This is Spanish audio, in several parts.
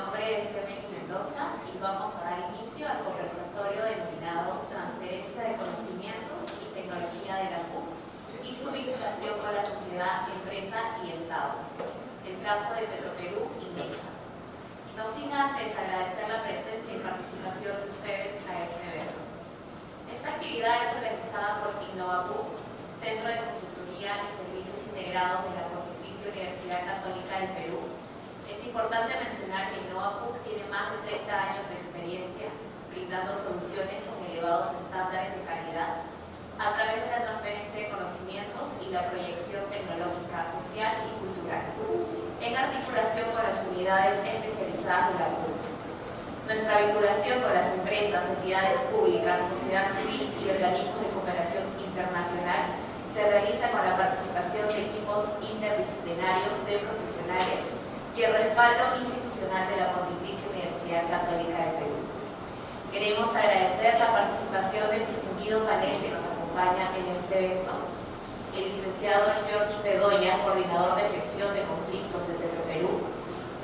nombre es Emily Mendoza y vamos a dar inicio al conversatorio denominado Transferencia de Conocimientos y Tecnología de la PUC y su vinculación con la sociedad, empresa y Estado. El caso de Petroperú y Nexa. No sin antes agradecer la presencia y participación de ustedes a este evento. Esta actividad es organizada por InnovaPUC, Centro de Consultoría y Servicios Integrados de la Pontificia Universidad Católica del Perú. Es importante mencionar que InnovaPUC tiene más de 30 años de experiencia brindando soluciones con elevados estándares de calidad a través de la transferencia de conocimientos y la proyección tecnológica, social y cultural, en articulación con las unidades especializadas de la PUC. Nuestra vinculación con las empresas, entidades públicas, sociedad civil y organismos de cooperación internacional se realiza con la participación de equipos interdisciplinarios de profesionales y el respaldo institucional de la Pontificia Universidad Católica del Perú. Queremos agradecer la participación del distinguido panel que nos acompaña en este evento, el licenciado George Bedoya, coordinador de gestión de conflictos de Petroperú,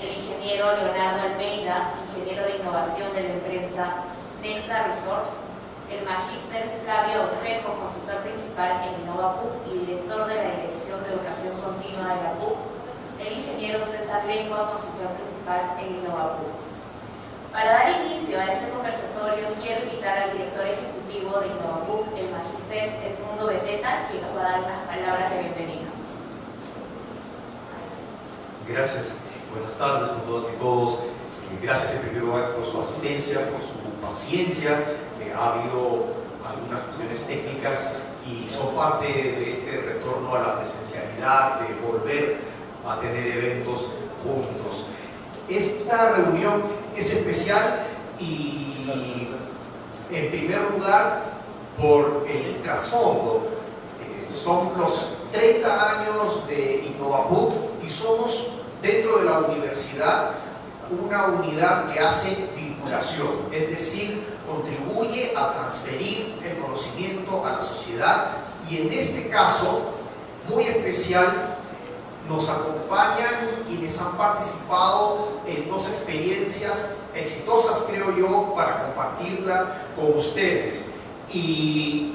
el ingeniero Leonardo Almeida, ingeniero de innovación de la empresa Nexa Resource, el magíster Flavio Osejo, consultor principal en InnovaPUC y director de la Dirección de Educación Continua de la PUC, el ingeniero César Lengua, consultor principal en InnovaPUC. Para dar inicio a este conversatorio, quiero invitar al director ejecutivo de InnovaPUC, el magíster Edmundo Beteta, quien nos va a dar unas palabras de bienvenida. Gracias. Buenas tardes con todas y todos. Gracias en primer lugar por su asistencia, por su paciencia. Ha habido algunas cuestiones técnicas y son parte de este retorno a la presencialidad, de volver a tener eventos juntos. Esta reunión es especial y en primer lugar por el trasfondo. Son los 30 años de InnovaPUC y somos dentro de la universidad una unidad que hace vinculación, es decir, contribuye a transferir el conocimiento a la sociedad y en este caso muy especial nos acompañan quienes han participado en dos experiencias exitosas, creo yo, para compartirla con ustedes. Y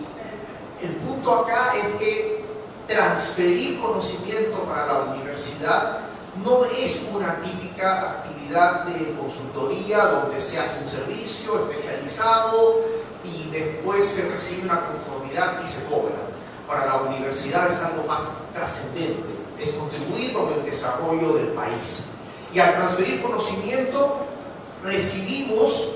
el punto acá es que transferir conocimiento para la universidad no es una típica actividad de consultoría donde se hace un servicio especializado y después se recibe una conformidad y se cobra. Para la universidad es algo más trascendente, es contribuir con el desarrollo del país. Y al transferir conocimiento recibimos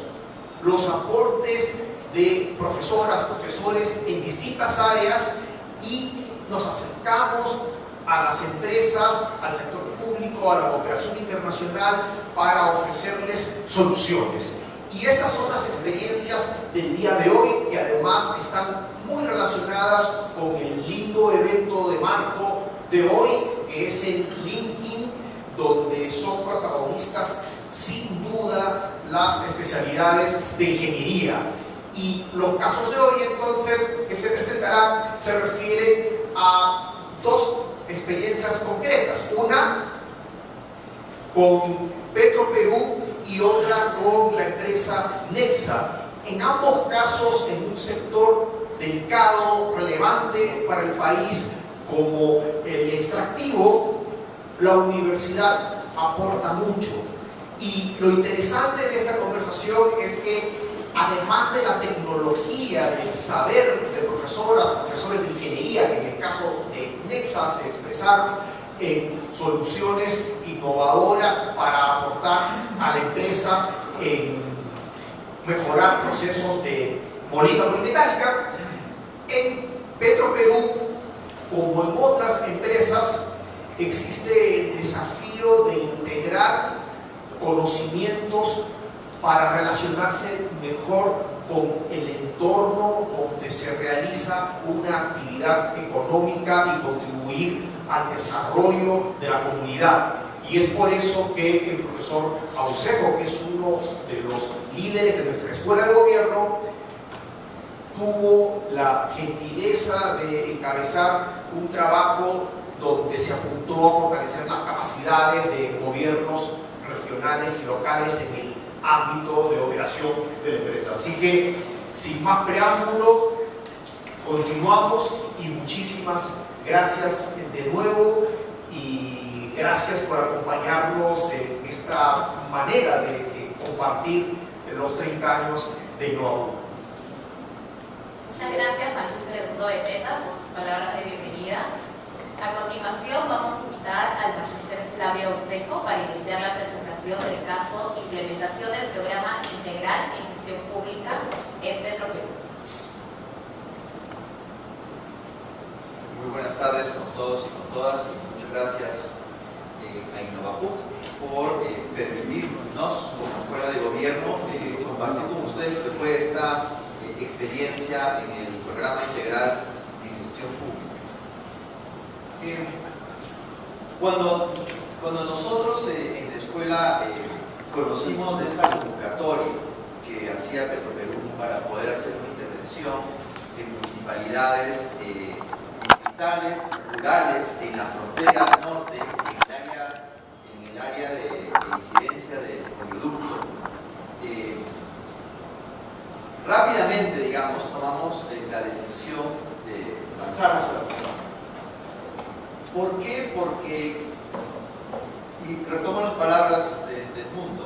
los aportes de profesoras, profesores en distintas áreas y nos acercamos a las empresas, al sector público, a la cooperación internacional para ofrecerles soluciones. Y esas son las experiencias del día de hoy que además están muy relacionadas con el lindo evento de marco de hoy, que es el LinkedIn, donde son protagonistas sin duda las especialidades de ingeniería. Y los casos de hoy entonces que se presentarán se refieren a dos experiencias concretas, una con Petroperú y otra con la empresa Nexa. En ambos casos en un sector delicado, relevante para el país como el extractivo, la universidad aporta mucho. Y lo interesante de esta conversación es que además de la tecnología, del saber de profesoras, profesores de ingeniería, que en el caso de Nexa se expresaron en soluciones innovadoras para aportar a la empresa en mejorar procesos de molino polimetálica, en Petroperú, como en otras empresas, existe el desafío de integrar conocimientos para relacionarse mejor con el entorno donde se realiza una actividad económica y contribuir al desarrollo de la comunidad. Y es por eso que el profesor Ausejo, que es uno de los líderes de nuestra escuela de gobierno, tuvo la gentileza de encabezar un trabajo donde se apuntó a fortalecer las capacidades de gobiernos regionales regionales y locales en el ámbito de operación de la empresa. Así que, sin más preámbulo, continuamos y muchísimas gracias de nuevo y gracias por acompañarnos en esta manera de compartir los 30 años de Innova. Muchas gracias, Magíster Edmundo Beteta, por sus palabras de bienvenida. A continuación vamos a invitar al Magíster Flavio Osejo para iniciar la presentación del caso Implementación del Programa Integral en Gestión Pública en Petroperú. Muy buenas tardes con todos y con todas, y muchas gracias a Innovapuc por permitirnos, como Escuela de Gobierno, compartir con ustedes lo que fue esta experiencia en el Programa Integral en Gestión Pública. Cuando nosotros en la escuela conocimos de esta convocatoria que hacía Petroperú para poder hacer una intervención en municipalidades distritales, rurales, en la frontera norte, en el área de incidencia del oleoducto, rápidamente, digamos, tomamos la decisión de lanzarnos a la misión. ¿Por qué? Porque, y retomo las palabras del mundo,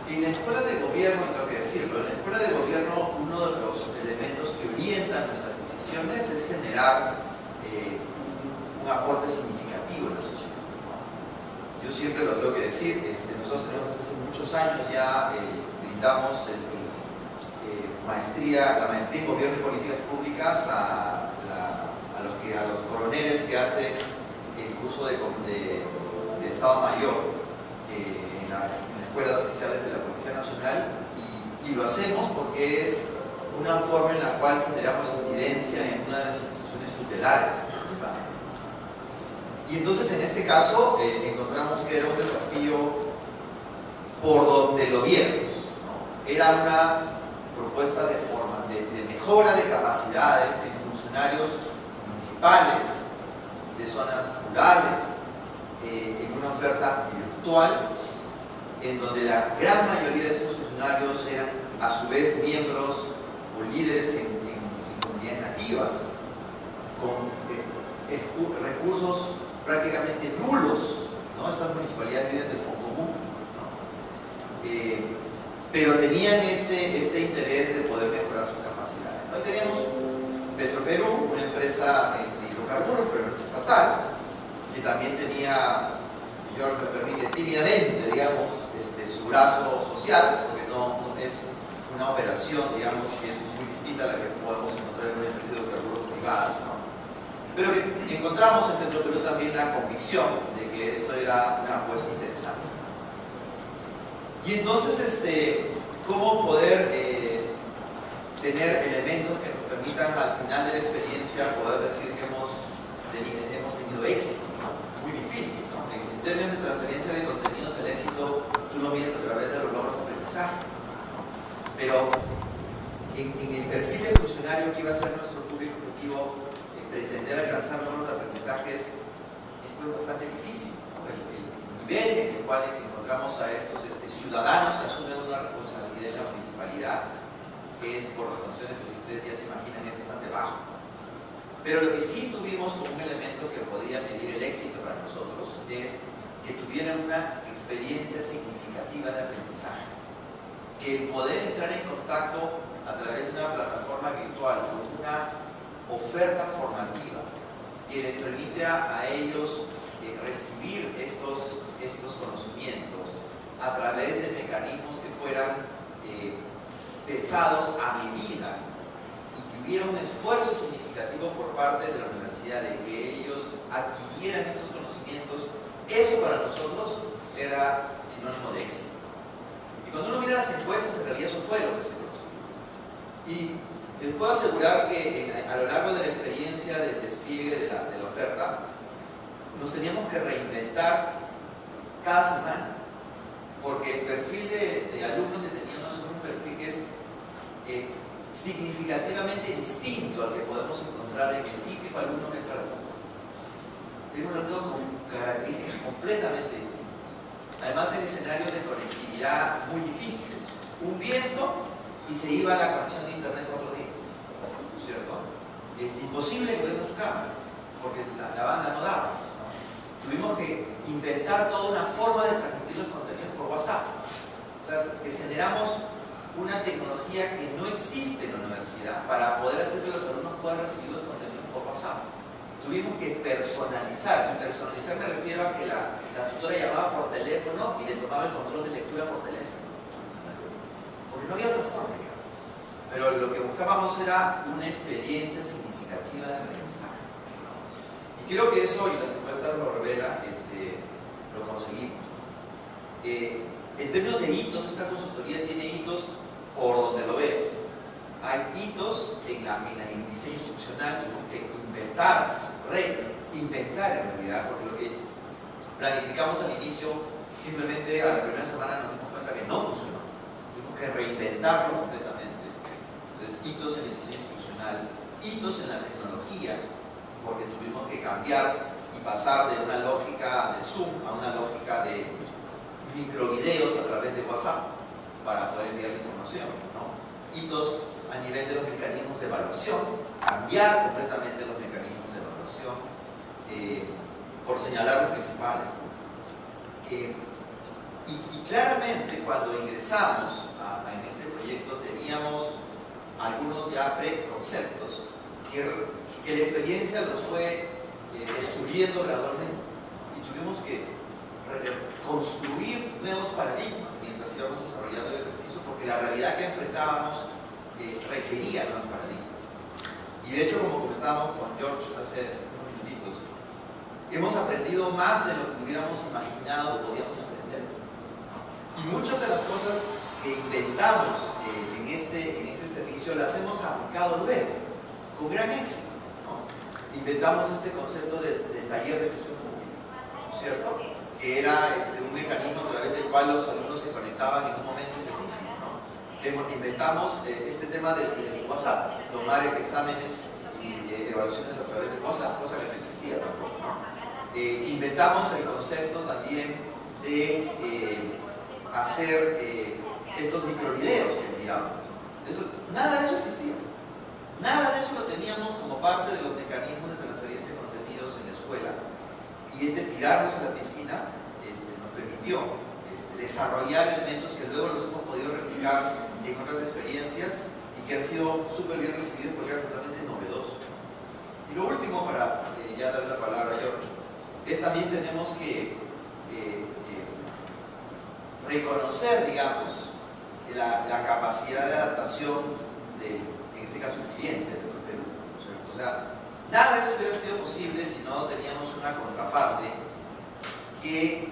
en la escuela de gobierno, tengo que decirlo, en la escuela de gobierno uno de los elementos que orientan nuestras decisiones es generar un aporte significativo en la sociedad. Yo siempre lo tengo que decir, nosotros tenemos hace muchos años ya brindamos la maestría en Gobierno y Políticas Públicas a los coroneles que hacen el curso de Estado Mayor en la Escuela de Oficiales de la Policía Nacional, y lo hacemos porque es una forma en la cual generamos incidencia en una de las instituciones tutelares del Estado. Y entonces en este caso encontramos que era un desafío por donde lo viéramos, ¿no? Era una propuesta de mejora de capacidades en funcionarios municipales, de zonas rurales, en una oferta virtual, en donde la gran mayoría de esos funcionarios eran a su vez miembros o líderes en comunidades nativas, con recursos prácticamente nulos, ¿no? Estas municipalidades viven del fondo común, ¿no? Pero tenían este interés de poder mejorar sus capacidades. Hoy teníamos Petroperú, una empresa de hidrocarburos, pero empresa estatal, que también tenía, si George me permite, tímidamente, digamos, su brazo social, porque no es una operación, digamos, que es muy distinta a la que podemos encontrar en una empresa de hidrocarburos privada, ¿no? Pero que encontramos en Petroperú también la convicción de que esto era una apuesta interesante. Y entonces, ¿cómo poder tener elementos que nos permitan al final de la experiencia poder decir que hemos tenido éxito, ¿no? Muy difícil, ¿no? En términos de transferencia de contenidos, el éxito tú lo mides a través de los logros de aprendizaje, ¿no? Pero en el perfil de funcionario que iba a ser nuestro público objetivo, pretender alcanzar logros de aprendizaje es bastante difícil, ¿no? El nivel en el cual encontramos a estos ciudadanos que asumen una responsabilidad en la municipalidad es, por las condiciones que ustedes ya se imaginan, es bastante bajo. Pero lo que sí tuvimos como un elemento que podía medir el éxito para nosotros es que tuvieran una experiencia significativa de aprendizaje, que el poder entrar en contacto a través de una plataforma virtual con una oferta formativa que les permite a ellos recibir estos conocimientos a través de mecanismos que fueran pensados a medida y que hubiera un esfuerzo significativo por parte de la universidad de que ellos adquirieran estos conocimientos. Eso para nosotros era sinónimo de éxito. Y cuando uno mira las encuestas, en realidad eso fue lo que se consiguió. Y les puedo asegurar que a lo largo de la experiencia del despliegue de la oferta, nos teníamos que reinventar cada semana, porque el perfil de alumnos que teníamos es un perfil que es significativamente distinto al que podemos encontrar en el típico alumno que entra a la facultad. Tiene un alumno con características completamente distintas. además en escenarios de conectividad muy difíciles. Un viento y se iba la conexión de internet 4 días, ¿no es cierto? Es imposible que vean su cámara, porque la banda no daba, ¿no? Tuvimos que inventar toda una forma de transmitir los contenidos por WhatsApp. O sea, que generamos una tecnología que no existe en la universidad para poder hacer que los alumnos puedan recibir los contenidos por WhatsApp. Tuvimos que personalizar, y personalizar me refiero a que la tutora llamaba por teléfono y le tomaba el control de lectura por teléfono, porque no había otra forma. Pero lo que buscábamos era una experiencia significativa de aprendizaje. Y creo que eso, y las encuestas lo revelan, lo conseguimos. En términos de hitos, esta consultoría tiene hitos por donde lo veas. Hay hitos en el diseño instruccional, tenemos que reinventar en realidad, porque lo que planificamos al inicio, simplemente a la primera semana nos dimos cuenta que no funcionó. Tuvimos que reinventarlo completamente. Entonces, hitos en el diseño instruccional, hitos en la tecnología, porque tuvimos que cambiar y pasar de una lógica de Zoom a una lógica de microvideos a través de WhatsApp para poder enviar la información, ¿no? Hitos a nivel de los mecanismos de evaluación, cambiar completamente los mecanismos de evaluación, por señalar los principales, ¿no? Y claramente cuando ingresamos en este proyecto teníamos algunos ya preconceptos que la experiencia los fue destruyendo gradualmente, y tuvimos que construir nuevos paradigmas mientras íbamos desarrollando el ejercicio, porque la realidad que enfrentábamos requería nuevos paradigmas. Y de hecho, como comentábamos con George hace unos minutitos, hemos aprendido más de lo que hubiéramos imaginado que podíamos aprender. Y muchas de las cosas que inventamos en este servicio las hemos aplicado luego, con gran éxito, ¿no? Inventamos este concepto del taller de gestión pública, ¿no es cierto? Que era un mecanismo a través del cual los alumnos se conectaban en un momento específico, ¿no? Inventamos este tema del WhatsApp, tomar exámenes y evaluaciones a través del WhatsApp, cosa que no existía tampoco, ¿no? Inventamos el concepto también de hacer estos microvideos que enviábamos. Nada de eso existía. Nada de eso lo teníamos como parte de los mecanismos de transferencia de contenidos en la escuela. Y tirarnos a la piscina nos permitió desarrollar elementos que luego los hemos podido replicar en otras experiencias y que han sido súper bien recibidos porque eran totalmente novedosos. Y lo último, para ya darle la palabra a George, es también tenemos que reconocer, digamos, la capacidad de adaptación en este caso, el cliente de Perú, ¿cierto? O sea, nada de eso hubiera sido posible si no teníamos una contraparte que,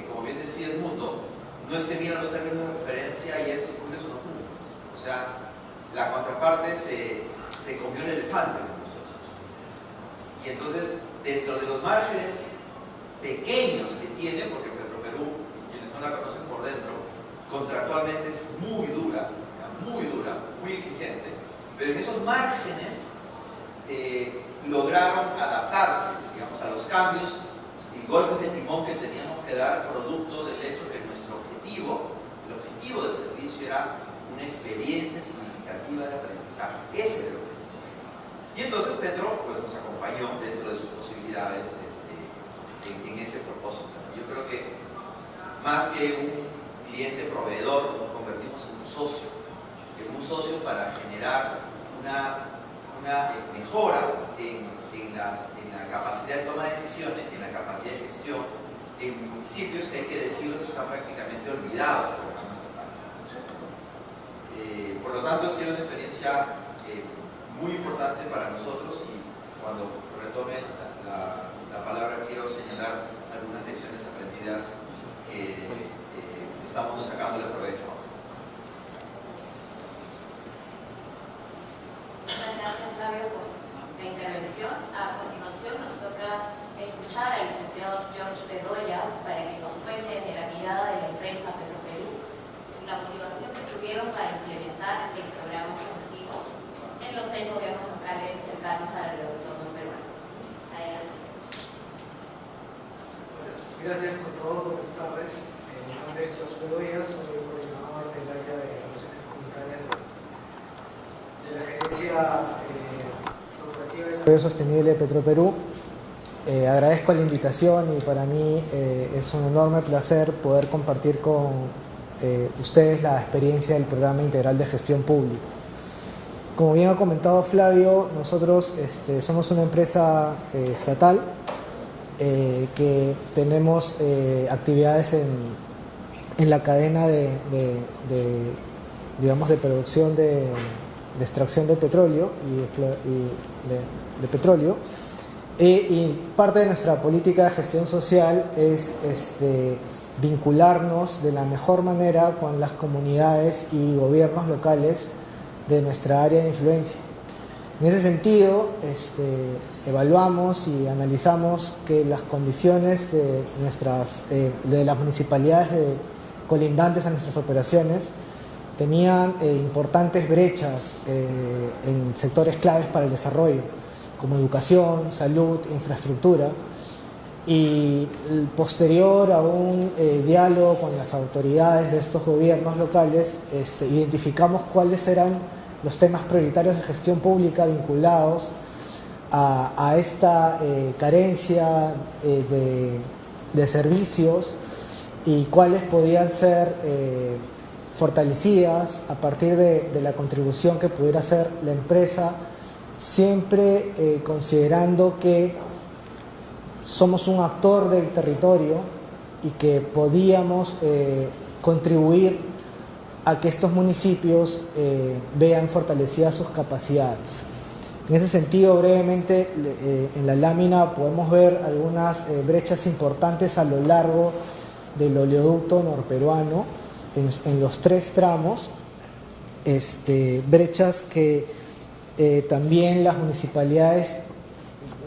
como bien decía Edmundo, no es que mira los términos de referencia y es cumples o no cumples. O sea, la contraparte se comió el elefante con nosotros. Y entonces, dentro de los márgenes pequeños que tiene, porque Petroperú, quienes no la conocen por dentro, contractualmente es muy dura, muy exigente, pero en esos márgenes lograron adaptarse, digamos, a los cambios y golpes de timón que teníamos que dar, producto del hecho que nuestro objetivo, el objetivo del servicio era una experiencia significativa de aprendizaje. Ese era el objetivo. Y entonces Petro pues, nos acompañó dentro de sus posibilidades en ese propósito. Yo creo que más que un cliente proveedor, nos convertimos en un socio para generar una mejora en la capacidad de toma de decisiones y en la capacidad de gestión en municipios que hay que decirlos están prácticamente olvidados por la acción estatal. Por lo tanto, ha sido una experiencia muy importante para nosotros, y cuando retome la palabra quiero señalar algunas lecciones aprendidas que estamos sacándole provecho. Muchas gracias, Flavio, por la intervención. A continuación nos toca escuchar al licenciado George Bedoya para que nos cuente de la mirada de la empresa Petroperú la motivación que tuvieron para implementar el programa formativo en los 6 gobiernos locales cercanos al autónomo peruano. Adelante. Gracias por todo, buenas tardes. Restos Bedoya, soy coordinador del área de relaciones comunitarias de la Gerencia Corporativa de Desarrollo Sostenible de Petroperú. Agradezco la invitación y para mí es un enorme placer poder compartir con ustedes la experiencia del Programa Integral de Gestión Pública. Como bien ha comentado Flavio, nosotros somos una empresa estatal que tenemos actividades en la cadena de producción de extracción de petróleo y de petróleo. Y parte de nuestra política de gestión social es vincularnos de la mejor manera con las comunidades y gobiernos locales de nuestra área de influencia. En ese sentido, evaluamos y analizamos que las condiciones de las municipalidades colindantes a nuestras operaciones tenían importantes brechas en sectores claves para el desarrollo, como educación, salud, infraestructura, y posterior a un diálogo con las autoridades de estos gobiernos locales, identificamos cuáles eran los temas prioritarios de gestión pública vinculados a esta carencia de servicios y cuáles podían ser fortalecidas a partir de la contribución que pudiera hacer la empresa, siempre considerando que somos un actor del territorio y que podíamos contribuir a que estos municipios vean fortalecidas sus capacidades. En ese sentido, brevemente, en la lámina podemos ver algunas brechas importantes a lo largo del oleoducto norperuano, en los 3 tramos, brechas que también las municipalidades,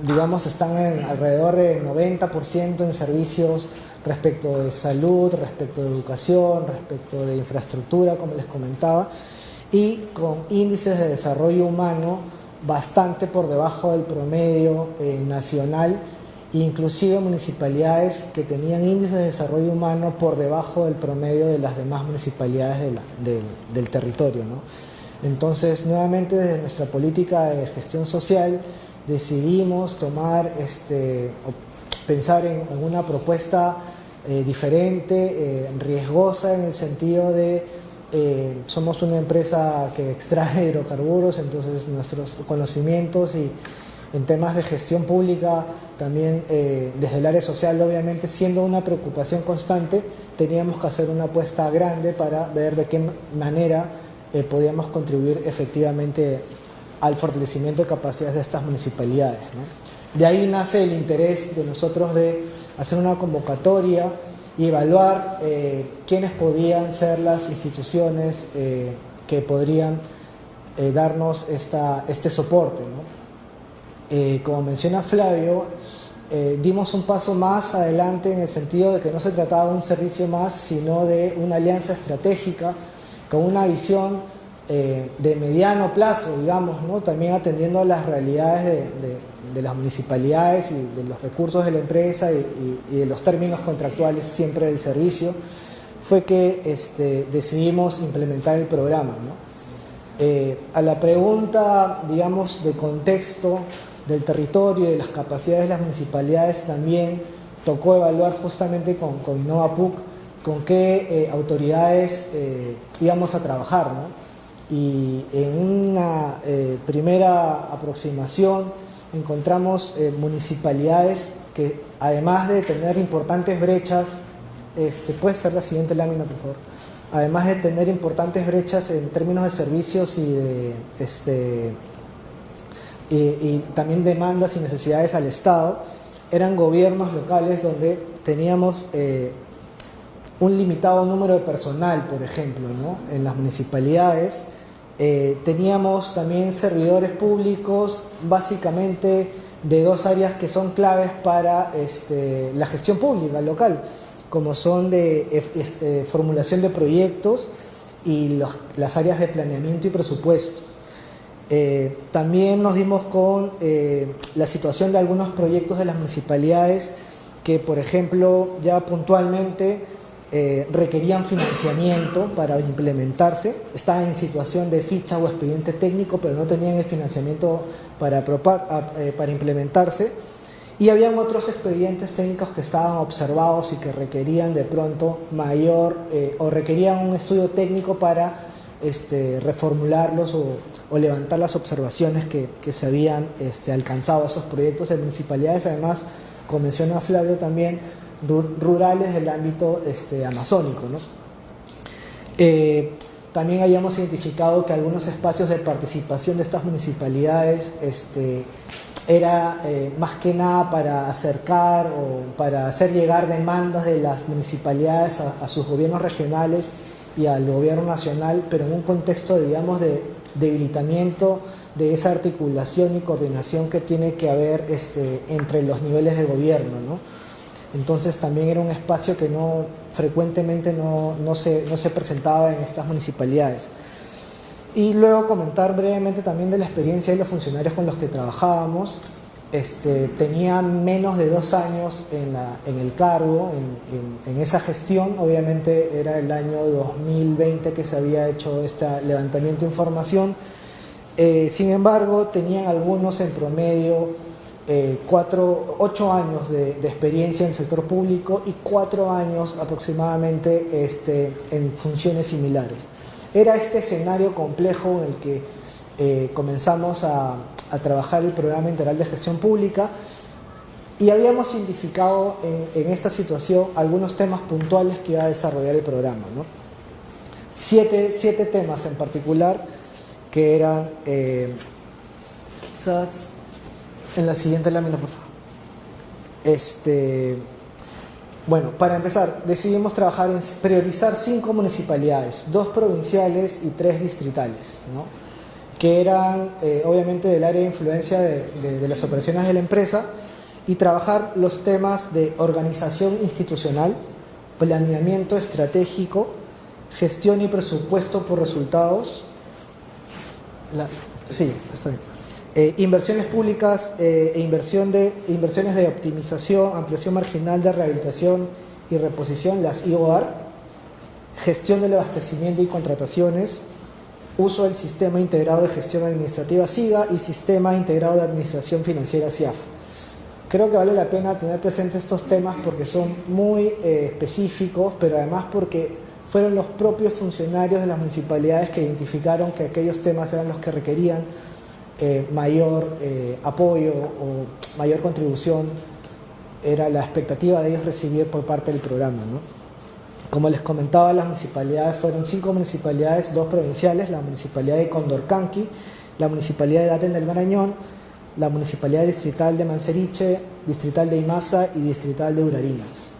digamos, están en alrededor del 90% en servicios respecto de salud, respecto de educación, respecto de infraestructura, como les comentaba, y con índices de desarrollo humano bastante por debajo del promedio nacional, inclusive municipalidades que tenían índices de desarrollo humano por debajo del promedio de las demás municipalidades del territorio, ¿no? Entonces, nuevamente desde nuestra política de gestión social decidimos pensar en una propuesta diferente, riesgosa, en el sentido de somos una empresa que extrae hidrocarburos, entonces nuestros conocimientos y en temas de gestión pública también desde el área social, obviamente siendo una preocupación constante, teníamos que hacer una apuesta grande para ver de qué manera podíamos contribuir efectivamente al fortalecimiento de capacidades de estas municipalidades, ¿no? De ahí nace el interés de nosotros de hacer una convocatoria y evaluar quiénes podían ser las instituciones que podrían darnos este soporte, ¿no? Como menciona Flavio, dimos un paso más adelante en el sentido de que no se trataba de un servicio más, sino de una alianza estratégica con una visión de mediano plazo, digamos, ¿no? También atendiendo a las realidades de las municipalidades y de los recursos de la empresa y de los términos contractuales siempre del servicio, fue que decidimos implementar el programa, ¿no? A la pregunta, digamos, de contexto del territorio y de las capacidades de las municipalidades, también tocó evaluar justamente con InnovaPUC con qué autoridades íbamos a trabajar, ¿no? Y en una primera aproximación encontramos municipalidades que, además de tener importantes brechas, puede ser la siguiente lámina, por favor, además de tener importantes brechas en términos de servicios y también demandas y necesidades al Estado, eran gobiernos locales donde teníamos un limitado número de personal, por ejemplo, ¿no? En las municipalidades teníamos también servidores públicos, básicamente de 2 áreas que son claves para la gestión pública local, como son de formulación de proyectos y las áreas de planeamiento y presupuesto. También nos dimos con la situación de algunos proyectos de las municipalidades que, por ejemplo, ya puntualmente requerían financiamiento para implementarse, estaban en situación de ficha o expediente técnico, pero no tenían el financiamiento para implementarse, y habían otros expedientes técnicos que estaban observados y que requerían de pronto mayor o requerían un estudio técnico para reformularlos o levantar las observaciones que se habían alcanzado a esos proyectos de municipalidades, además, como menciona Flavio también, rurales del ámbito amazónico, ¿no? También habíamos identificado que algunos espacios de participación de estas municipalidades era más que nada para acercar o para hacer llegar demandas de las municipalidades a sus gobiernos regionales y al gobierno nacional, pero en un contexto, digamos, de debilitamiento de esa articulación y coordinación que tiene que haber entre los niveles de gobierno, ¿no? Entonces también era un espacio que frecuentemente no se presentaba en estas municipalidades. Y luego comentar brevemente también de la experiencia de los funcionarios con los que trabajábamos. Tenían menos de 2 años en el cargo, en esa gestión. Obviamente era el año 2020 que se había hecho este levantamiento de información. Sin embargo, tenían algunos en promedio 8 años de experiencia en el sector público y 4 años aproximadamente en funciones similares. Era este escenario complejo en el que comenzamos a trabajar el Programa Integral de Gestión Pública, y habíamos identificado en esta situación algunos temas puntuales que iba a desarrollar el programa, ¿no? 7 temas en particular, que eran, quizás en la siguiente lámina, por favor. Bueno, para empezar, decidimos trabajar en priorizar 5 municipalidades, 2 provinciales y 3 distritales, ¿no? Que eran obviamente del área de influencia de las operaciones de la empresa, y trabajar los temas de organización institucional, planeamiento estratégico, gestión y presupuesto por resultados. Sí, está bien. Inversiones públicas inversiones de optimización, ampliación marginal de rehabilitación y reposición, las IOAR, gestión del abastecimiento y contrataciones, uso del Sistema Integrado de Gestión Administrativa SIGA y Sistema Integrado de Administración Financiera SIAF. Creo que vale la pena tener presentes estos temas porque son muy específicos, pero además porque fueron los propios funcionarios de las municipalidades que identificaron que aquellos temas eran los que requerían mayor apoyo o mayor contribución. Era la expectativa de ellos recibir por parte del programa, ¿no? Como les comentaba, las municipalidades fueron 5 municipalidades, 2 provinciales, la municipalidad de Condorcanqui, la municipalidad de Daten del Marañón, la municipalidad distrital de Manseriche, distrital de Imasa y distrital de Urarinas.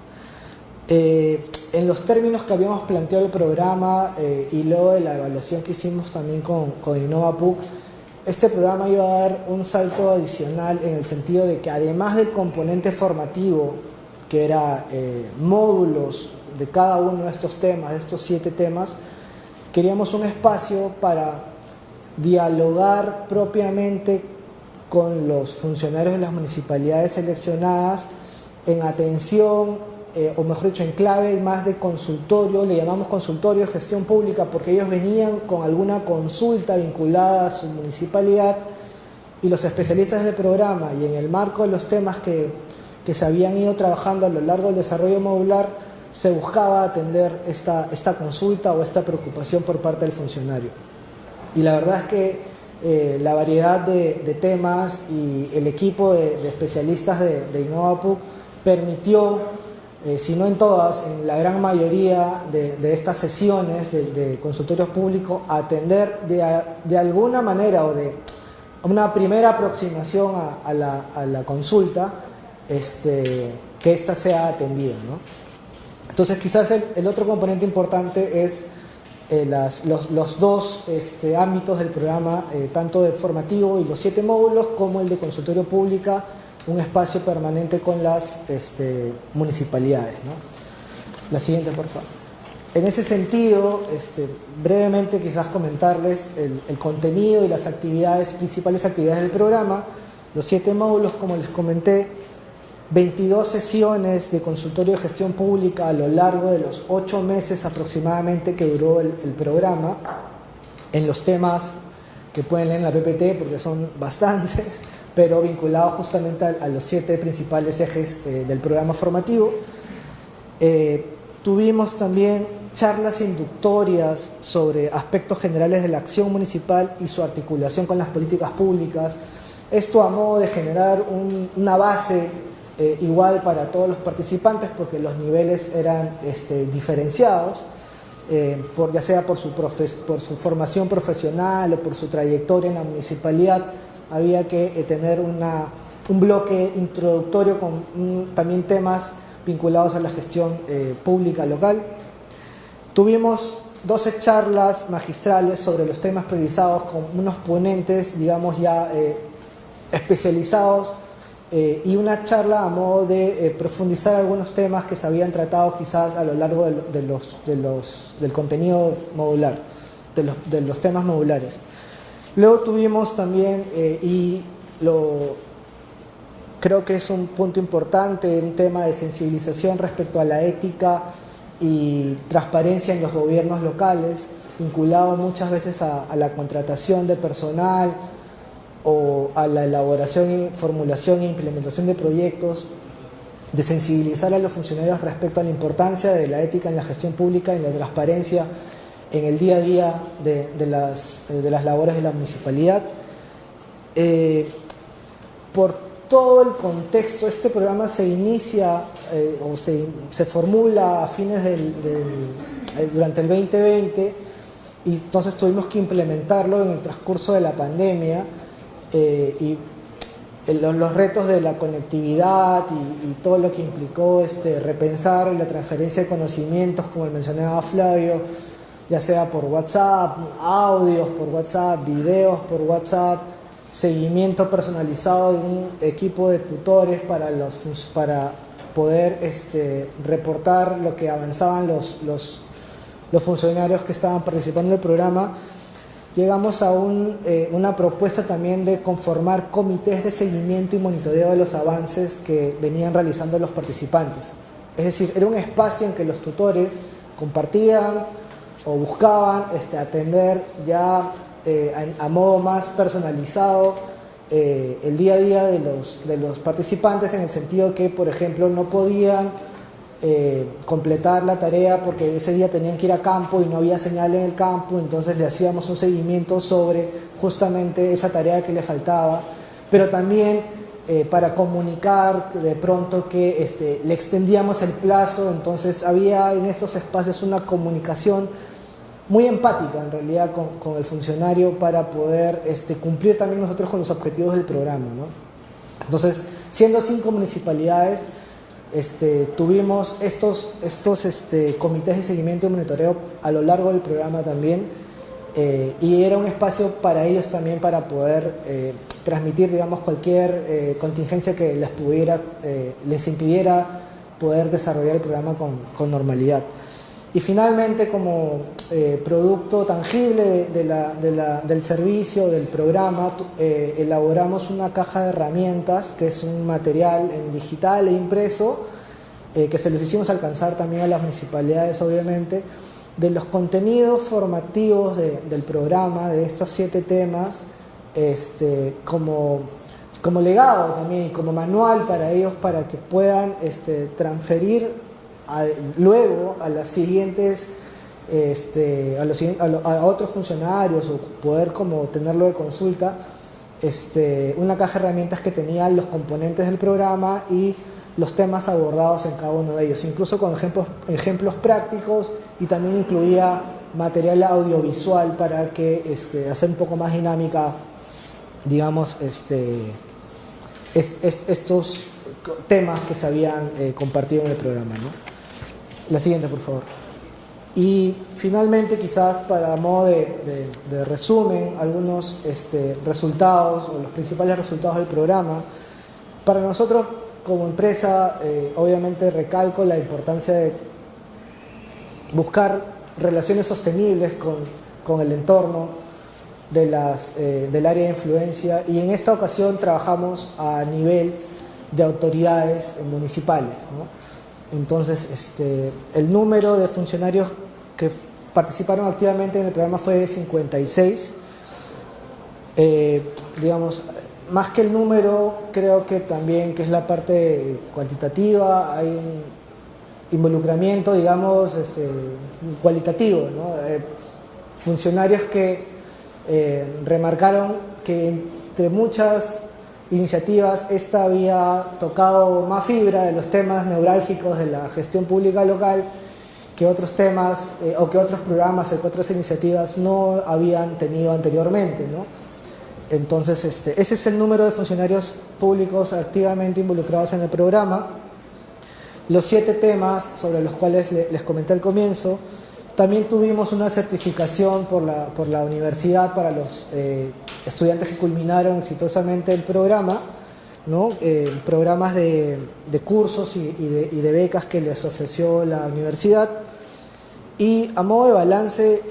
En los términos que habíamos planteado el programa y luego de la evaluación que hicimos también con InnovaPUC, este programa iba a dar un salto adicional en el sentido de que, además del componente formativo, que era módulos de cada uno de estos temas, de estos 7 temas, queríamos un espacio para dialogar propiamente con los funcionarios de las municipalidades seleccionadas en atención, o mejor dicho, en clave más de consultorio. Le llamamos consultorio de gestión pública porque ellos venían con alguna consulta vinculada a su municipalidad, y los especialistas del programa, y en el marco de los temas que se habían ido trabajando a lo largo del desarrollo modular, se buscaba atender esta consulta o esta preocupación por parte del funcionario. Y la verdad es que la variedad de temas y el equipo de especialistas de InnovaPUC permitió, si no en todas, en la gran mayoría de estas sesiones de consultorios públicos, atender de alguna manera o de una primera aproximación a la consulta, que ésta sea atendida, ¿no? Entonces, quizás el otro componente importante es los 2 ámbitos del programa, tanto de formativo y los 7 módulos, como el de consultorio pública, un espacio permanente con las municipalidades, ¿no? La siguiente, por favor. En ese sentido, brevemente quizás comentarles el contenido y las principales actividades del programa. Los 7 módulos, como les comenté, 22 sesiones de consultorio de gestión pública a lo largo de los 8 meses aproximadamente que duró el programa, en los temas que pueden leer en la PPT porque son bastantes, pero vinculados justamente a los 7 principales ejes del programa formativo. Tuvimos también charlas inductorias sobre aspectos generales de la acción municipal y su articulación con las políticas públicas. Esto a modo de generar una base igual para todos los participantes, porque los niveles eran diferenciados, ya sea por su formación profesional o por su trayectoria en la municipalidad. Había que tener un bloque introductorio con también temas vinculados a la gestión pública local. Tuvimos 12 charlas magistrales sobre los temas priorizados con unos ponentes, digamos, ya especializados, y una charla a modo de profundizar algunos temas que se habían tratado quizás a lo largo del contenido modular, de los temas modulares. Luego tuvimos también, creo que es un punto importante, un tema de sensibilización respecto a la ética y transparencia en los gobiernos locales, vinculado muchas veces a la contratación de personal o a la elaboración, formulación e implementación de proyectos, de sensibilizar a los funcionarios respecto a la importancia de la ética en la gestión pública y la transparencia en el día a día de las labores de la municipalidad. Por todo el contexto, este programa se inicia o se formula a fines durante el 2020, y entonces tuvimos que implementarlo en el transcurso de la pandemia, y los retos de la conectividad y todo lo que implicó repensar la transferencia de conocimientos, como mencionaba Flavio, ya sea por WhatsApp, audios por WhatsApp, videos por WhatsApp, seguimiento personalizado de un equipo de tutores para poder reportar lo que avanzaban los funcionarios que estaban participando del programa. Llegamos a una propuesta también de conformar comités de seguimiento y monitoreo de los avances que venían realizando los participantes. Es decir, era un espacio en que los tutores compartían o buscaban atender ya a modo más personalizado el día a día de los participantes, en el sentido que, por ejemplo, no podían completar la tarea porque ese día tenían que ir a campo y no había señal en el campo, entonces le hacíamos un seguimiento sobre justamente esa tarea que le faltaba, pero también para comunicar de pronto que le extendíamos el plazo. Entonces había en estos espacios una comunicación muy empática en realidad con el funcionario para poder complir también nosotros con los objetivos del programa, ¿no? Entonces, siendo 5 municipalidades, tuvimos estos comités de seguimiento y monitoreo a lo largo del programa también, y era un espacio para ellos también para poder transmitir, digamos, cualquier contingencia que les impidiera poder desarrollar el programa con normalidad. Y finalmente, como producto tangible del servicio, del programa, elaboramos una caja de herramientas, que es un material en digital e impreso, que se los hicimos alcanzar también a las municipalidades, obviamente, de los contenidos formativos del programa, de estos 7 temas, como legado también y como manual para ellos, para que puedan transferir luego a las siguientes, a otros funcionarios, o poder como tenerlo de consulta, una caja de herramientas que tenía los componentes del programa y los temas abordados en cada uno de ellos, incluso con ejemplos prácticos, y también incluía material audiovisual para que hacer un poco más dinámica, digamos, estos temas que se habían compartido en el programa, ¿no? La siguiente, por favor. Y finalmente, quizás para modo de resumen, algunos resultados o los principales resultados del programa. Para nosotros como empresa, obviamente recalco la importancia de buscar relaciones sostenibles con el entorno del área de influencia, y en esta ocasión trabajamos a nivel de autoridades municipales, ¿no? Entonces, el número de funcionarios que participaron activamente en el programa fue de 56. Digamos, más que el número, creo que también, que es la parte cuantitativa, hay un involucramiento, digamos, cualitativo, ¿no? Funcionarios que remarcaron que entre muchas iniciativas esta había tocado más fibra de los temas neurálgicos de la gestión pública local que otros temas o que otros programas o que otras iniciativas no habían tenido anteriormente, ¿no? Entonces, ese es el número de funcionarios públicos activamente involucrados en el programa. Los 7 temas sobre los cuales les comenté al comienzo, también tuvimos una certificación por la universidad para los estudiantes que culminaron exitosamente el programa, ¿no? Programas de cursos y de becas que les ofreció la universidad. Y a modo de balance,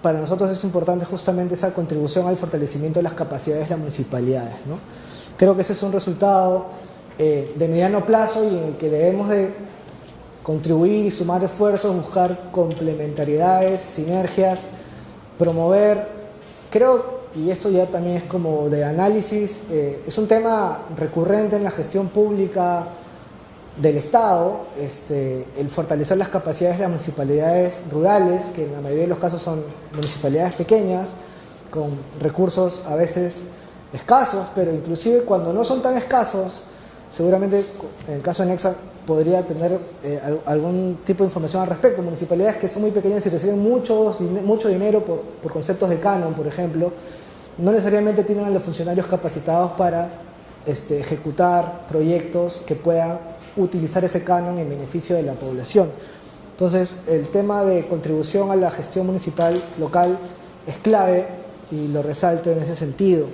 para nosotros es importante justamente esa contribución al fortalecimiento de las capacidades de las municipalidades, ¿no? Creo que ese es un resultado de mediano plazo y en el que debemos de contribuir y sumar esfuerzos, buscar complementariedades, sinergias, promover. Creo, y esto ya también es como de análisis, es un tema recurrente en la gestión pública del Estado, el fortalecer las capacidades de las municipalidades rurales, que en la mayoría de los casos son municipalidades pequeñas, con recursos a veces escasos, pero inclusive cuando no son tan escasos, seguramente en el caso de Nexa podría tener algún tipo de información al respecto. Municipalidades que son muy pequeñas y reciben mucho dinero por conceptos de canon, por ejemplo, no necesariamente tienen a los funcionarios capacitados para ejecutar proyectos que puedan utilizar ese canon en beneficio de la población. Entonces, el tema de contribución a la gestión municipal local es clave y lo resalto en ese sentido.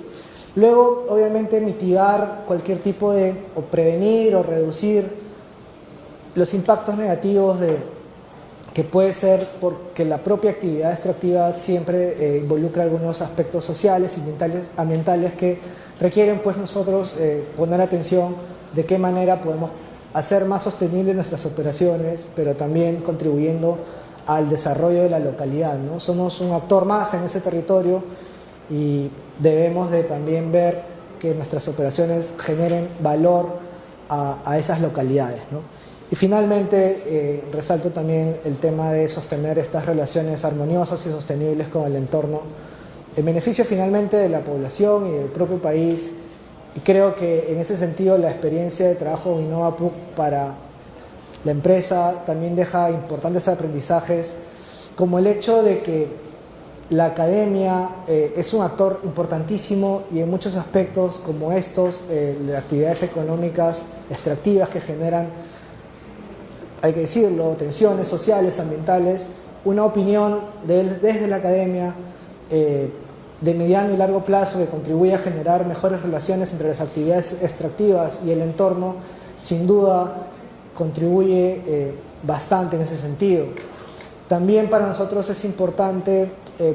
Luego, obviamente, mitigar cualquier tipo de, o prevenir o reducir los impactos negativos que puede ser porque la propia actividad extractiva siempre involucra algunos aspectos sociales y ambientales que requieren pues nosotros poner atención de qué manera podemos hacer más sostenibles nuestras operaciones, pero también contribuyendo al desarrollo de la localidad, ¿no? Somos un actor más en ese territorio y debemos de también ver que nuestras operaciones generen valor a esas localidades, ¿no? Y finalmente resalto también el tema de sostener estas relaciones armoniosas y sostenibles con el entorno, en beneficio finalmente de la población y del propio país. Y creo que en ese sentido la experiencia de trabajo de InnovaPUC para la empresa también deja importantes aprendizajes, como el hecho de que la academia es un actor importantísimo y en muchos aspectos como estos, de actividades económicas extractivas que generan, hay que decirlo, tensiones sociales, ambientales, una opinión desde la academia de mediano y largo plazo que contribuye a generar mejores relaciones entre las actividades extractivas y el entorno, sin duda contribuye bastante en ese sentido. También para nosotros es importante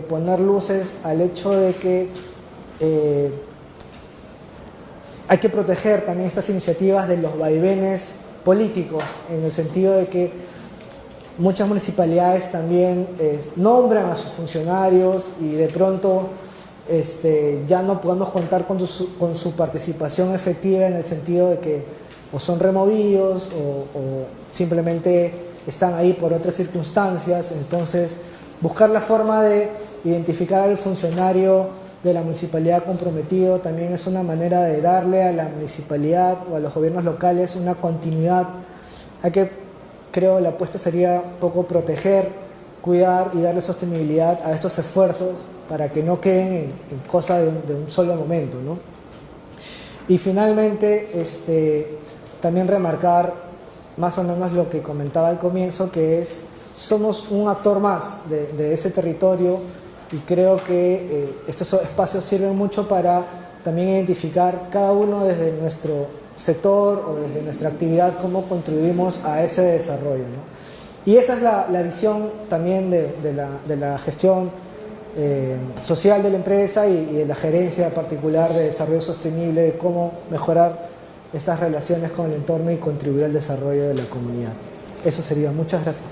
poner luces al hecho de que hay que proteger también estas iniciativas de los vaivenes políticos, en el sentido de que muchas municipalidades también nombran a sus funcionarios y de pronto ya no podemos contar con su participación efectiva, en el sentido de que o son removidos o simplemente están ahí por otras circunstancias. Entonces, buscar la forma de identificar al funcionario de la municipalidad comprometido también es una manera de darle a la municipalidad o a los gobiernos locales una continuidad. Creo la apuesta sería un poco proteger, cuidar y darle sostenibilidad a estos esfuerzos para que no queden en cosa de un solo momento, ¿no? Y finalmente, también remarcar más o menos lo que comentaba al comienzo, que somos un actor más de ese territorio, y creo que estos espacios sirven mucho para también identificar cada uno desde nuestro sector o desde nuestra actividad cómo contribuimos a ese desarrollo, ¿no? Y esa es la visión también de la gestión social de la empresa y de la gerencia particular de desarrollo sostenible, de cómo mejorar estas relaciones con el entorno y contribuir al desarrollo de la comunidad. Eso sería. Muchas gracias.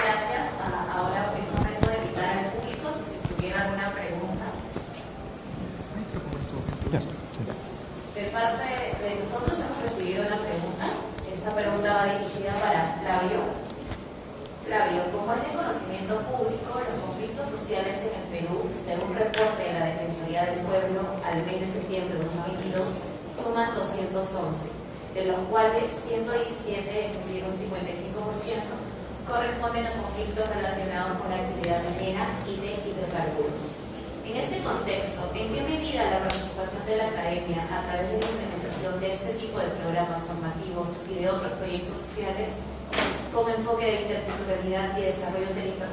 Gracias. Ahora es momento de invitar al público si tuviera alguna pregunta. De parte de nosotros hemos recibido una pregunta. Esta pregunta va dirigida para Flavio. Flavio, como es de conocimiento público, los conflictos sociales en el Perú, según reporte de la Defensoría del Pueblo al mes de septiembre de 2022, suman 211, de los cuales 117, es decir, un 55%, corresponden a conflictos relacionados con la actividad minera y de hidrocarburos. En este contexto, ¿en qué medida la participación de la academia a través de la implementación de este tipo de programas formativos y de otros proyectos sociales con enfoque de interculturalidad y desarrollo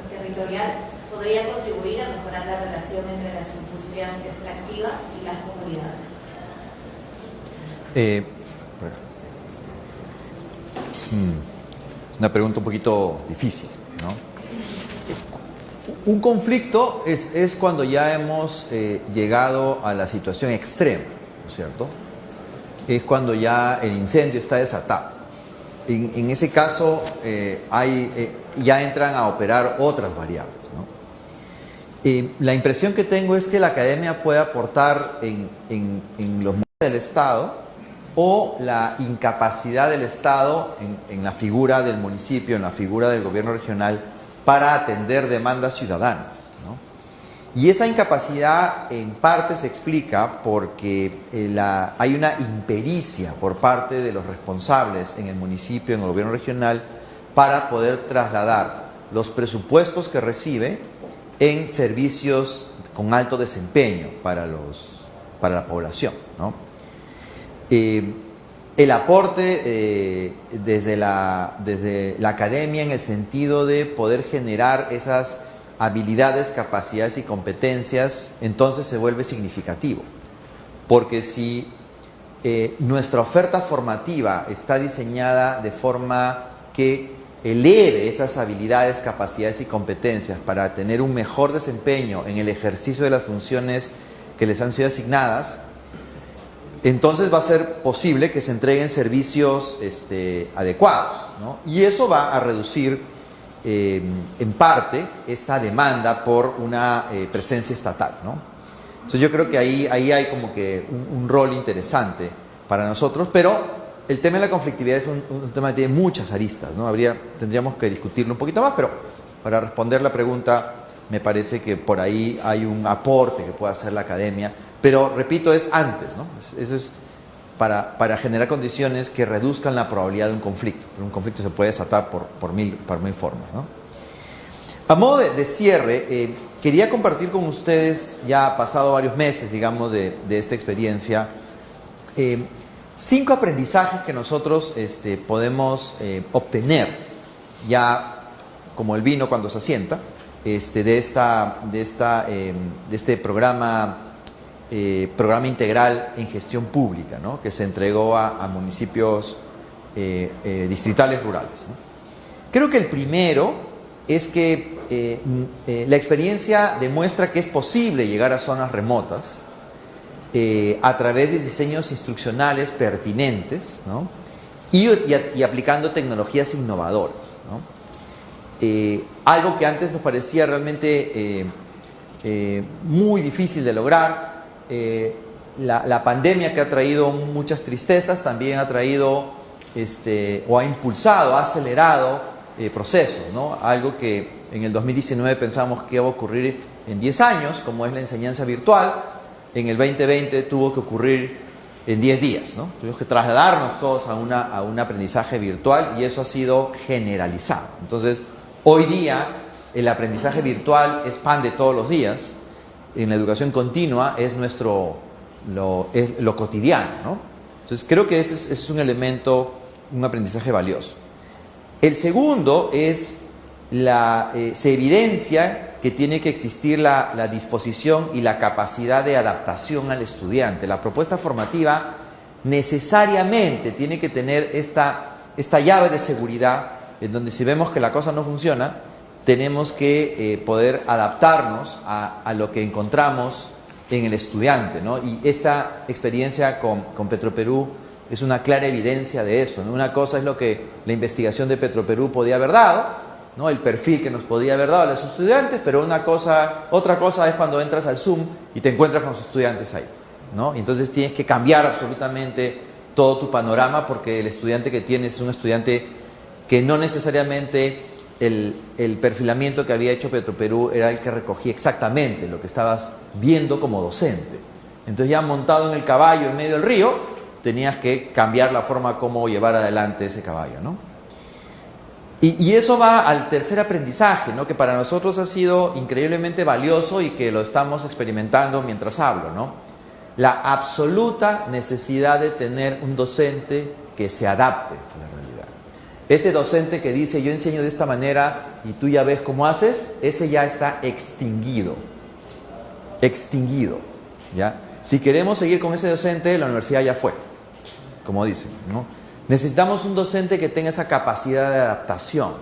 territorial podría contribuir a mejorar la relación entre las industrias extractivas y las comunidades? Una pregunta un poquito difícil, ¿no? Un conflicto es cuando ya hemos llegado a la situación extrema, ¿no es cierto? Es cuando ya el incendio está desatado. En ese caso ya entran a operar otras variables, ¿no? La impresión que tengo es que la academia puede aportar en los modelos del Estado o la incapacidad del Estado en la figura del municipio, en la figura del gobierno regional para atender demandas ciudadanas, ¿no? Y esa incapacidad en parte se explica porque hay una impericia por parte de los responsables en el municipio, en el gobierno regional, para poder trasladar los presupuestos que recibe en servicios con alto desempeño para la población, ¿no? El aporte desde la academia en el sentido de poder generar esas habilidades, capacidades y competencias, entonces se vuelve significativo. Porque si nuestra oferta formativa está diseñada de forma que eleve esas habilidades, capacidades y competencias para tener un mejor desempeño en el ejercicio de las funciones que les han sido asignadas, entonces va a ser posible que se entreguen servicios adecuados, ¿no? Y eso va a reducir en parte esta demanda por una presencia estatal, ¿no? Entonces yo creo que ahí hay como que un rol interesante para nosotros, pero el tema de la conflictividad es un tema que tiene muchas aristas, ¿no? Tendríamos que discutirlo un poquito más, pero para responder la pregunta me parece que por ahí hay un aporte que puede hacer la academia, pero repito, es antes, ¿no? Eso es para generar condiciones que reduzcan la probabilidad de un conflicto. Pero un conflicto se puede desatar por mil formas, ¿no? A modo de cierre, quería compartir con ustedes, ya pasado varios meses, digamos, de esta experiencia, 5 aprendizajes que nosotros podemos obtener, ya como el vino cuando se asienta, de este programa integral en gestión pública, ¿no? Que se entregó a municipios distritales rurales, ¿no? Creo que el primero es que la experiencia demuestra que es posible llegar a zonas remotas a través de diseños instruccionales pertinentes, ¿no? y aplicando tecnologías innovadoras, ¿no? Algo que antes nos parecía realmente muy difícil de lograr. La pandemia, que ha traído muchas tristezas, también ha traído o ha impulsado, ha acelerado procesos, ¿no? Algo que en el 2019 pensamos que iba a ocurrir en 10 años, como es la enseñanza virtual, en el 2020 tuvo que ocurrir en 10 días, ¿no? Tuvimos que trasladarnos todos a un aprendizaje virtual y eso ha sido generalizado. Entonces, hoy día el aprendizaje virtual es pan de todos los días. En la educación continua es lo cotidiano, ¿no? Entonces creo que ese es un elemento, un aprendizaje valioso. El segundo es se evidencia que tiene que existir la disposición y la capacidad de adaptación al estudiante. La propuesta formativa necesariamente tiene que tener esta llave de seguridad, en donde si vemos que la cosa no funciona, tenemos que poder adaptarnos a lo que encontramos en el estudiante, ¿no? Y esta experiencia con Petroperú es una clara evidencia de eso, ¿no? Una cosa es lo que la investigación de Petroperú podía haber dado, ¿no? El perfil que nos podía haber dado a los estudiantes, pero otra cosa es cuando entras al Zoom y te encuentras con los estudiantes ahí, ¿no? Y entonces tienes que cambiar absolutamente todo tu panorama, porque el estudiante que tienes es un estudiante que no necesariamente el perfilamiento que había hecho Petroperú era el que recogía exactamente lo que estabas viendo como docente. Entonces, ya montado en el caballo en medio del río, tenías que cambiar la forma como llevar adelante ese caballo, ¿no? Y eso va al tercer aprendizaje, ¿no? Que para nosotros ha sido increíblemente valioso y que lo estamos experimentando mientras hablo, ¿no? La absoluta necesidad de tener un docente que se adapte a la realidad. Ese docente que dice, yo enseño de esta manera y tú ya ves cómo haces, ese ya está extinguido. Extinguido, ¿ya? Si queremos seguir con ese docente, la universidad ya fue, como dicen, ¿no? Necesitamos un docente que tenga esa capacidad de adaptación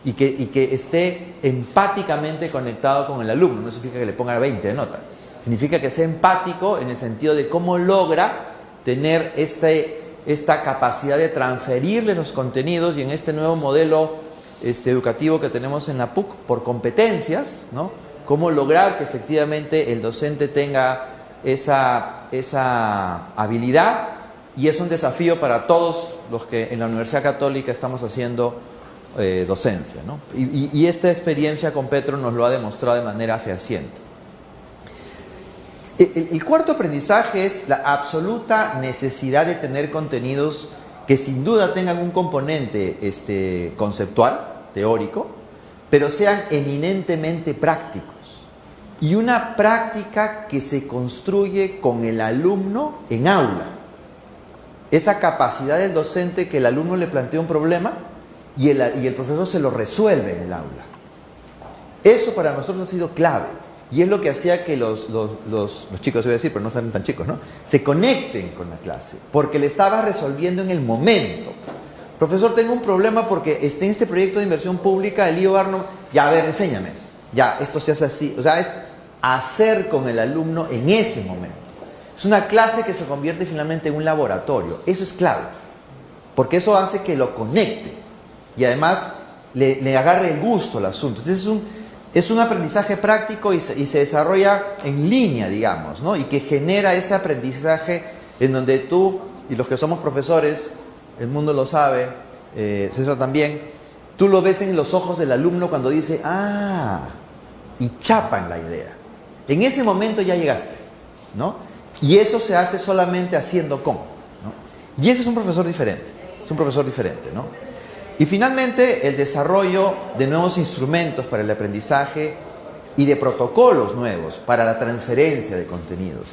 y que esté empáticamente conectado con el alumno. No significa que le ponga 20 de nota. Significa que sea empático en el sentido de cómo logra tener esta capacidad de transferirle los contenidos, y en este nuevo modelo educativo que tenemos en la PUC por competencias, ¿no? Cómo lograr que efectivamente el docente tenga esa habilidad, y es un desafío para todos los que en la Universidad Católica estamos haciendo docencia, ¿no? Y esta experiencia con Petro nos lo ha demostrado de manera fehaciente. El cuarto aprendizaje es la absoluta necesidad de tener contenidos que sin duda tengan un componente conceptual, teórico, pero sean eminentemente prácticos. Y una práctica que se construye con el alumno en aula. Esa capacidad del docente que el alumno le plantea un problema y el profesor se lo resuelve en el aula. Eso para nosotros ha sido clave. Y es lo que hacía que los chicos, voy a decir, pero no son tan chicos, ¿no? Se conecten con la clase, porque le estaba resolviendo en el momento. Profesor, tengo un problema porque en este proyecto de inversión pública, el IO Arno, ya, a ver, enséñame. Ya, esto se hace así. O sea, es hacer con el alumno en ese momento. Es una clase que se convierte finalmente en un laboratorio. Eso es clave, porque eso hace que lo conecte y además le agarre el gusto al asunto. Entonces es un aprendizaje práctico y se desarrolla en línea, digamos, ¿no? Y que genera ese aprendizaje en donde tú, y los que somos profesores, el mundo lo sabe, César también, tú lo ves en los ojos del alumno cuando dice, y chapan la idea. En ese momento ya llegaste, ¿no? Y eso se hace solamente haciendo con, ¿no? Y ese es un profesor diferente, ¿no? Y finalmente, el desarrollo de nuevos instrumentos para el aprendizaje y de protocolos nuevos para la transferencia de contenidos.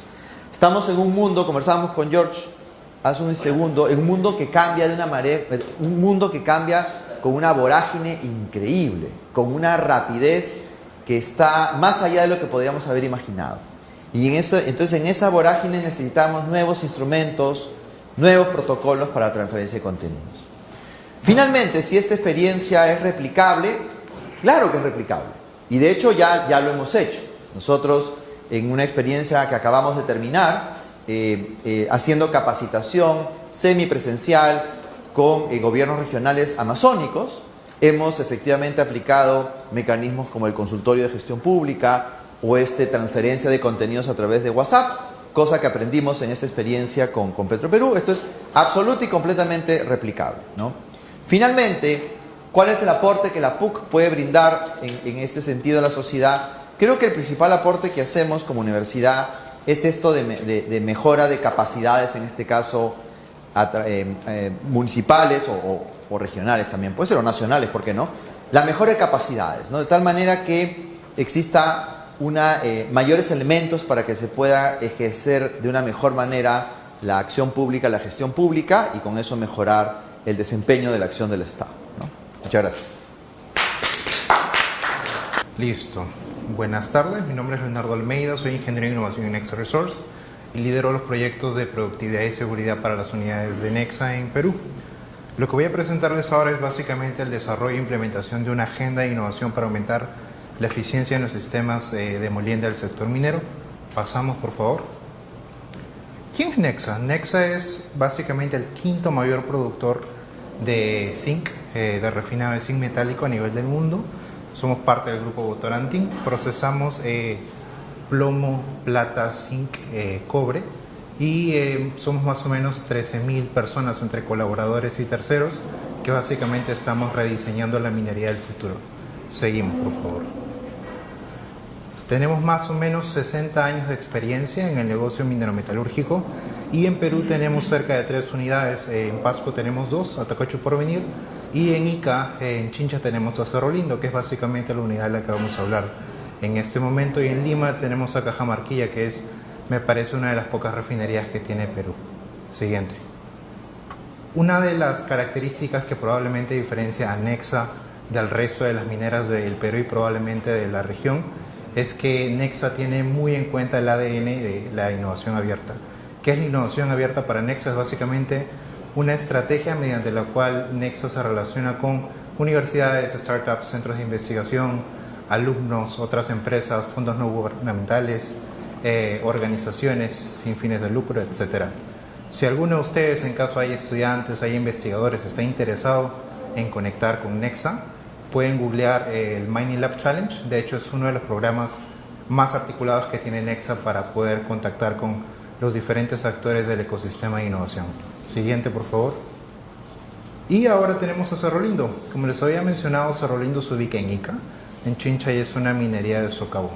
Estamos en un mundo, conversábamos con George hace un segundo, en un mundo que cambia un mundo que cambia con una vorágine increíble, con una rapidez que está más allá de lo que podríamos haber imaginado. Y entonces en esa vorágine necesitamos nuevos instrumentos, nuevos protocolos para la transferencia de contenidos. Finalmente, si esta experiencia es replicable, claro que es replicable. Y de hecho ya lo hemos hecho. Nosotros, en una experiencia que acabamos de terminar, haciendo capacitación semipresencial con gobiernos regionales amazónicos, hemos efectivamente aplicado mecanismos como el consultorio de gestión pública o transferencia de contenidos a través de WhatsApp, cosa que aprendimos en esta experiencia con Petroperú. Esto es absoluto y completamente replicable, ¿no? Finalmente, ¿cuál es el aporte que la PUC puede brindar en este sentido a la sociedad? Creo que el principal aporte que hacemos como universidad es esto de mejora de capacidades, en este caso municipales o regionales también, puede ser, o nacionales, ¿por qué no? La mejora de capacidades, ¿no? De tal manera que exista mayores elementos para que se pueda ejercer de una mejor manera la acción pública, la gestión pública, y con eso mejorar el desempeño de la acción del Estado, ¿no? Muchas gracias. Listo. Buenas tardes, mi nombre es Leonardo Almeida, soy ingeniero de innovación en Nexa Resource y lidero los proyectos de productividad y seguridad para las unidades de Nexa en Perú. Lo que voy a presentarles ahora es básicamente el desarrollo e implementación de una agenda de innovación para aumentar la eficiencia en los sistemas de molienda del sector minero. Pasamos, por favor. ¿Quién es Nexa? Nexa es básicamente el quinto mayor productor de zinc, de refinado de zinc metálico a nivel del mundo. Somos parte del grupo Votorantim. Procesamos plomo, plata, zinc, cobre y somos más o menos 13.000 personas entre colaboradores y terceros que básicamente estamos rediseñando la minería del futuro. Seguimos, por favor. Tenemos más o menos 60 años de experiencia en el negocio minerometalúrgico y en Perú tenemos cerca de 3 unidades. En Pasco tenemos 2, Atacocho Porvenir, y en Ica, en Chincha, tenemos a Cerro Lindo, que es básicamente la unidad de la que vamos a hablar en este momento. Y en Lima tenemos a Cajamarquilla, que es, me parece, una de las pocas refinerías que tiene Perú. Siguiente. Una de las características que probablemente diferencia a Nexa del resto de las mineras del Perú y probablemente de la región es que Nexa tiene muy en cuenta el ADN de la innovación abierta. ¿Qué es la innovación abierta para Nexa? Es básicamente una estrategia mediante la cual Nexa se relaciona con universidades, startups, centros de investigación, alumnos, otras empresas, fondos no gubernamentales, organizaciones sin fines de lucro, etc. Si alguno de ustedes, en caso hay estudiantes, hay investigadores, está interesado en conectar con Nexa, pueden googlear el Mining Lab Challenge. De hecho, es uno de los programas más articulados que tiene Nexa para poder contactar con los diferentes actores del ecosistema de innovación. Siguiente, por favor. Y ahora tenemos a Cerro Lindo. Como les había mencionado, Cerro Lindo se ubica en Ica, en Chincha, y es una minería de socavón.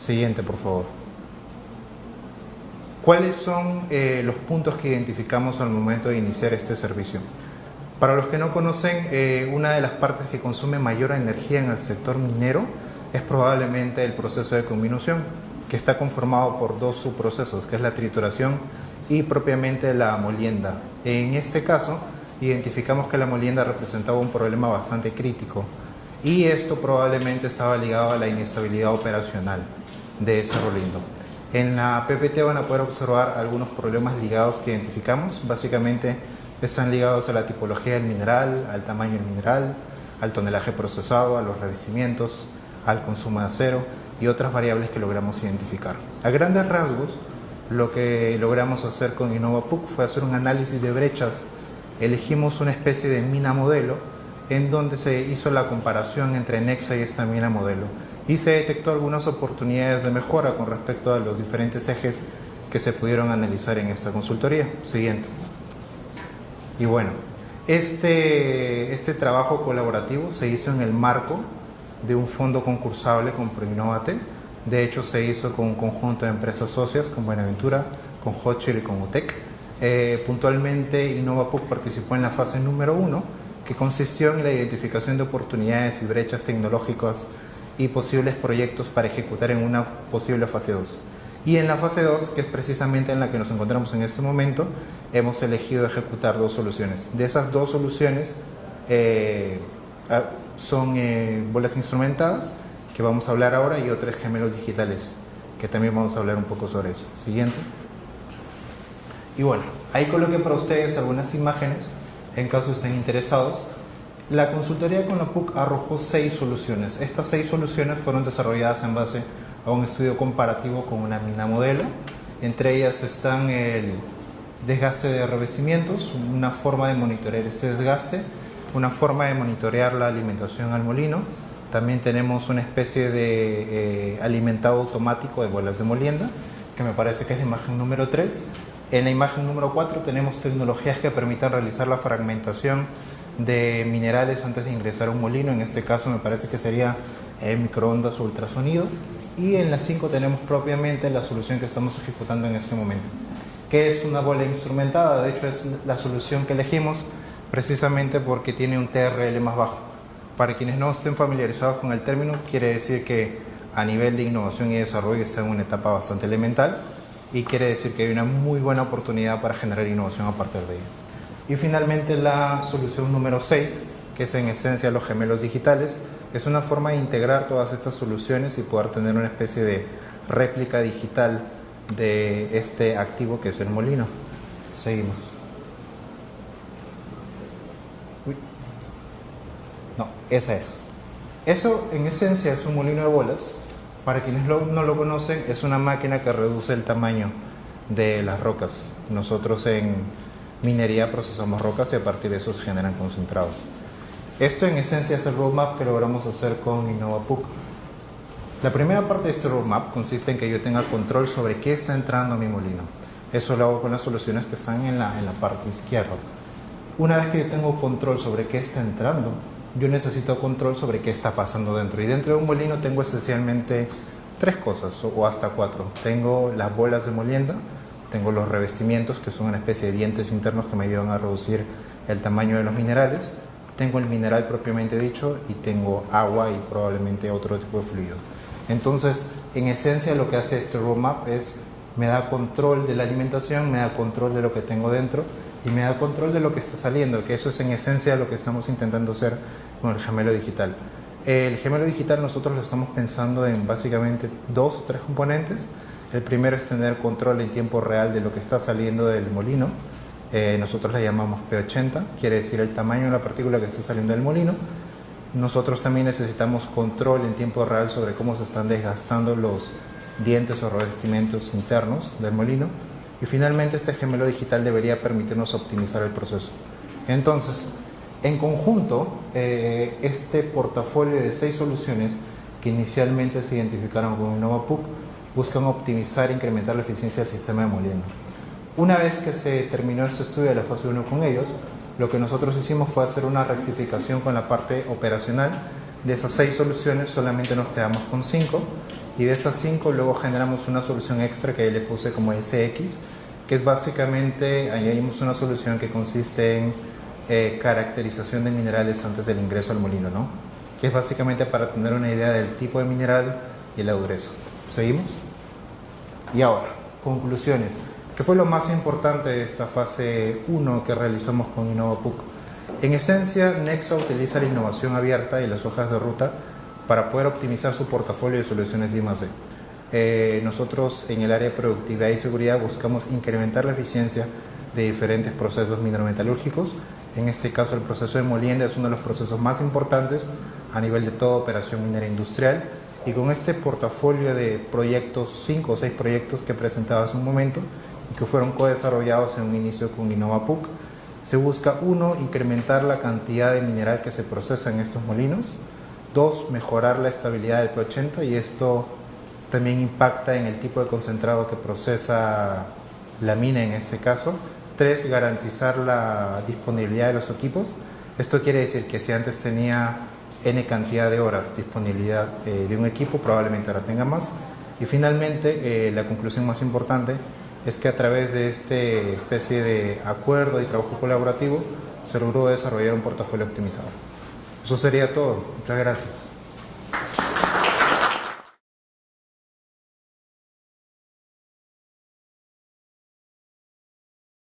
Siguiente, por favor. ¿Cuáles son los puntos que identificamos al momento de iniciar este servicio? Para los que no conocen, una de las partes que consume mayor energía en el sector minero es probablemente el proceso de comminución, que está conformado por 2 subprocesos, que es la trituración y propiamente la molienda. En este caso, identificamos que la molienda representaba un problema bastante crítico y esto probablemente estaba ligado a la inestabilidad operacional de Cerro Lindo. En la PPT van a poder observar algunos problemas ligados que identificamos. Básicamente están ligados a la tipología del mineral, al tamaño del mineral, al tonelaje procesado, a los revestimientos, al consumo de acero y otras variables que logramos identificar. A grandes rasgos, lo que logramos hacer con InnovaPUC fue hacer un análisis de brechas. Elegimos una especie de mina modelo en donde se hizo la comparación entre Nexa y esta mina modelo y se detectó algunas oportunidades de mejora con respecto a los diferentes ejes que se pudieron analizar en esta consultoría. Siguiente. Y bueno, este trabajo colaborativo se hizo en el marco de un fondo concursable con Proinnovate. De hecho, se hizo con un conjunto de empresas socias, con Buenaventura, con Hochschild y con UTEC. Puntualmente, InnovaPUC participó en la fase número 1, que consistió en la identificación de oportunidades y brechas tecnológicas y posibles proyectos para ejecutar en una posible fase 2. Y en la fase 2, que es precisamente en la que nos encontramos en este momento, hemos elegido ejecutar 2 soluciones. De esas 2 soluciones son bolas instrumentadas, que vamos a hablar ahora, y otros gemelos digitales, que también vamos a hablar un poco sobre eso. Siguiente. Y bueno, ahí coloqué para ustedes algunas imágenes, en caso estén interesados. La consultoría con la PUC arrojó 6 soluciones. Estas 6 soluciones fueron desarrolladas en base a un estudio comparativo con una mina modelo. Entre ellas están el desgaste de revestimientos, una forma de monitorear este desgaste, una forma de monitorear la alimentación al molino. También tenemos una especie de alimentado automático de bolas de molienda, que me parece que es la imagen número 3. En la imagen número 4 tenemos tecnologías que permitan realizar la fragmentación de minerales antes de ingresar a un molino. En este caso me parece que sería microondas o ultrasonido. Y en la 5 tenemos propiamente la solución que estamos ejecutando en este momento, que es una bola instrumentada. De hecho, es la solución que elegimos precisamente porque tiene un TRL más bajo. Para quienes no estén familiarizados con el término, quiere decir que a nivel de innovación y desarrollo está en una etapa bastante elemental y quiere decir que hay una muy buena oportunidad para generar innovación a partir de ello. Y finalmente la solución número 6, que es en esencia los gemelos digitales, es una forma de integrar todas estas soluciones y poder tener una especie de réplica digital de este activo que es el molino. Seguimos. esa es. Eso en esencia es un molino de bolas. Para quienes no lo conocen, es una máquina que reduce el tamaño de las rocas. Nosotros en minería procesamos rocas y a partir de eso se generan concentrados. Esto en esencia es el roadmap que logramos hacer con InnovaPUC. La primera parte de este roadmap consiste en que yo tenga control sobre qué está entrando a mi molino. Eso lo hago con las soluciones que están en la parte izquierda. Una vez que yo tengo control sobre qué está entrando, yo necesito control sobre qué está pasando dentro. Y dentro de un molino tengo esencialmente 3 cosas, o hasta 4. Tengo las bolas de molienda, tengo los revestimientos, que son una especie de dientes internos que me ayudan a reducir el tamaño de los minerales. Tengo el mineral propiamente dicho y tengo agua y probablemente otro tipo de fluido. Entonces, en esencia lo que hace este roadmap es me da control de la alimentación, me da control de lo que tengo dentro y me da control de lo que está saliendo, que eso es en esencia lo que estamos intentando hacer con el gemelo digital. El gemelo digital nosotros lo estamos pensando en básicamente 2 o 3 componentes. El primero es tener control en tiempo real de lo que está saliendo del molino. Nosotros le llamamos P80, quiere decir el tamaño de la partícula que está saliendo del molino. Nosotros también necesitamos control en tiempo real sobre cómo se están desgastando los dientes o revestimientos internos del molino. Y finalmente este gemelo digital debería permitirnos optimizar el proceso. Entonces, en conjunto, este portafolio de 6 soluciones que inicialmente se identificaron con InnovaPUC buscan optimizar e incrementar la eficiencia del sistema de molienda. Una vez que se terminó este estudio de la fase 1 con ellos, lo que nosotros hicimos fue hacer una rectificación con la parte operacional. De esas 6 soluciones solamente nos quedamos con 5 y de esas 5 luego generamos una solución extra que ahí le puse como SX, que es básicamente, añadimos una solución que consiste en caracterización de minerales antes del ingreso al molino, ¿no? Que es básicamente para tener una idea del tipo de mineral y la dureza. ¿Seguimos? Y ahora, conclusiones. ¿Qué fue lo más importante de esta fase 1 que realizamos con InnovaPUC? En esencia, Nexa utiliza la innovación abierta y las hojas de ruta para poder optimizar su portafolio de soluciones de I+D. Nosotros en el área de productividad y seguridad buscamos incrementar la eficiencia de diferentes procesos minerometalúrgicos. En este caso, el proceso de molienda es uno de los procesos más importantes a nivel de toda operación minera industrial. Y con este portafolio de proyectos, 5 o 6 proyectos que presentaba hace un momento y que fueron co-desarrollados en un inicio con InnovaPUC, se busca 1, incrementar la cantidad de mineral que se procesa en estos molinos. 2, mejorar la estabilidad del P80 y esto también impacta en el tipo de concentrado que procesa la mina en este caso. 3, garantizar la disponibilidad de los equipos. Esto quiere decir que si antes tenía N cantidad de horas disponibilidad de un equipo, probablemente ahora tenga más. Y finalmente, la conclusión más importante es que a través de esta especie de acuerdo y trabajo colaborativo se logró desarrollar un portafolio optimizado. Eso sería todo. Muchas gracias.